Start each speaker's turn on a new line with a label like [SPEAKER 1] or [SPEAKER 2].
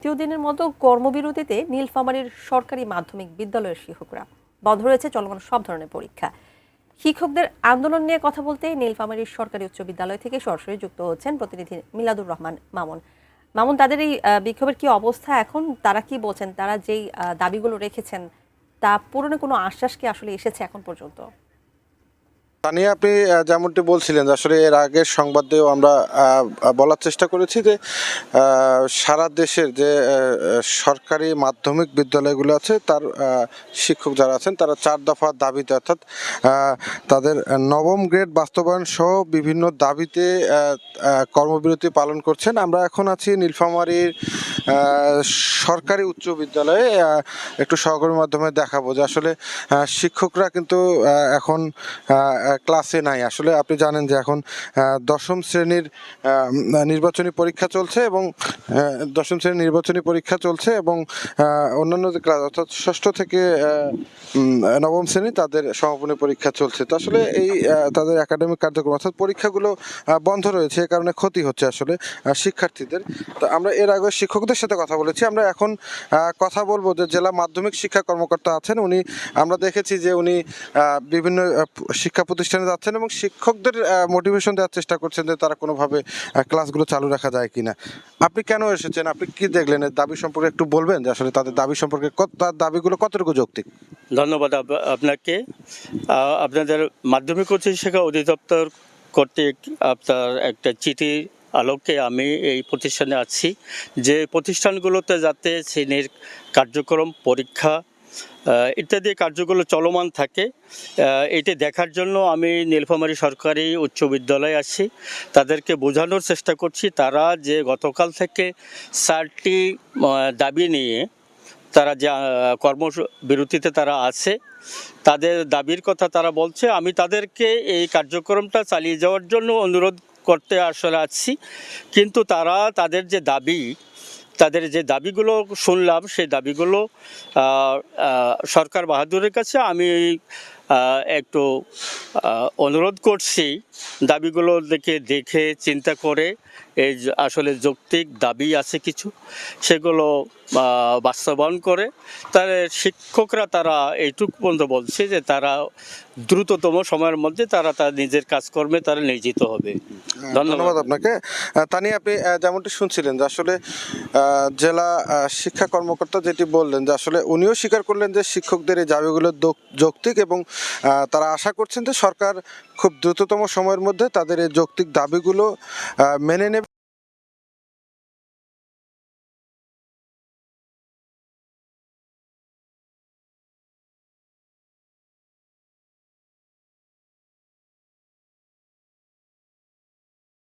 [SPEAKER 1] তৃতীয় দিনের মতো কর্মবিরতিতে নীলফামারীর সরকারি মাধ্যমিক বিদ্যালয়ের শিক্ষকরা বন্ধ রয়েছে চলমান সব ধরনের পরীক্ষা। শিক্ষকদের আন্দোলন নিয়ে কথা বলতে নীলফামারীর সরকারি উচ্চ বিদ্যালয় থেকে সরাসরি যুক্ত হচ্ছেন প্রতিনিধি মিলাদুর রহমান মামুন। মামুন, তাদের এই বিক্ষোভের কি অবস্থা এখন? তারা কি বলছেন? তারা যেই দাবিগুলো রেখেছেন তা পূরণে কোনো আশ্বাস কি আসলে এসেছে এখন পর্যন্ত?
[SPEAKER 2] তানিয়া, আপনি যেমনটি বলছিলেন যে আসলে এর আগের সংবাদেও আমরা বলার চেষ্টা করেছি যে সারা দেশের যে সরকারি মাধ্যমিক বিদ্যালয়গুলো আছে তার শিক্ষক যারা আছেন তারা 4 দফা দাবিতে, অর্থাৎ তাদের নবম গ্রেড বাস্তবায়ন সহ বিভিন্ন দাবিতে কর্মবিরতি পালন করছেন। আমরা এখন আছি নীলফামারীর সরকারি উচ্চ বিদ্যালয়ে। একটু সহকর্মীর মাধ্যমে দেখাবো যে আসলে শিক্ষকরা কিন্তু এখন ক্লাসে নাই। আসলে আপনি জানেন যে এখন দশম শ্রেণীর নির্বাচনী পরীক্ষা চলছে এবং অন্যান্য যে ক্লাস অর্থাৎ ষষ্ঠ থেকে নবম শ্রেণী তাদের সমাপনী পরীক্ষা চলছে। তো আসলে এই তাদের একাডেমিক কার্যক্রম অর্থাৎ পরীক্ষাগুলো বন্ধ রয়েছে, এ কারণে ক্ষতি হচ্ছে আসলে শিক্ষার্থীদের। তো আমরা এর আগে শিক্ষকদের সাথে কথা বলেছি। আমরা এখন কথা বলবো যে জেলা মাধ্যমিক শিক্ষা কর্মকর্তা আছেন, আমরা দেখেছি যে উনি বিভিন্ন শিক্ষা প্রতিষ্ঠানে যাচ্ছেন এবং শিক্ষকদের মোটিভেশন দেওয়ার চেষ্টা করছেন যে তারা কোনোভাবে ক্লাসগুলো চালু রাখা যায় কিনা। আপনি কেন এসেছেন, আপনি কি দেখলেন এর দাবি সম্পর্কে একটু বলবেন যে আসলে তাদের দাবি সম্পর্কে তার দাবিগুলো কতটুকু যৌক্তিক?
[SPEAKER 3] ধন্যবাদ আপনাকে। আপনাদের মাধ্যমিক উচ্চ শিক্ষা অধিদপ্তর কর্তৃক আপনার একটা চিঠি আলোকে আমি এই প্রতিষ্ঠানে আছি যে প্রতিষ্ঠানগুলোতে যাতে শ্রেণীর কার্যক্রম, পরীক্ষা ইত্যাদি কার্যগুলো চলমান থাকে, এটি দেখার জন্য আমি নীলফামারী সরকারি উচ্চ বিদ্যালয়ে আসি। তাদেরকে বোঝানোর চেষ্টা করছি তারা যে গতকাল থেকে 4টি দাবি নিয়ে তারা যে কর্মবিরতিতে তারা আছে, তাদের দাবির কথা তারা বলছে। আমি তাদেরকে এই কার্যক্রমটা চালিয়ে যাওয়ার জন্য অনুরোধ করতে আসলে আসছি। কিন্তু তারা তাদের যে দাবিগুলো শুনলাম, সেই দাবিগুলো সরকার বাহাদুরের কাছে আমি একটু অনুরোধ করছি দাবিগুলো দেখে চিন্তা করে এই আসলে যৌক্তিক দাবি আছে কিছু, সেগুলো বাস্তবায়ন করে শিক্ষকরা তারা এইটুকু পর্যন্ত বলছে যে তারা দ্রুততম সময়ের মধ্যে তারা তার নিজের কাজকর্মে তারা নিয়োজিত হবে।
[SPEAKER 2] ধন্যবাদ আপনাকে। তানি, আপনি যেমনটি শুনছিলেন যে আসলে জেলা শিক্ষা কর্মকর্তা যেটি বললেন যে আসলে উনিও স্বীকার করলেন যে শিক্ষকদের এই দাবিগুলো যৌক্তিক এবং তারা আশা করছেন যে সরকার খুব দ্রুততম সময়ের মধ্যে তাদের এই যৌক্তিক দাবিগুলো মেনে নেবে।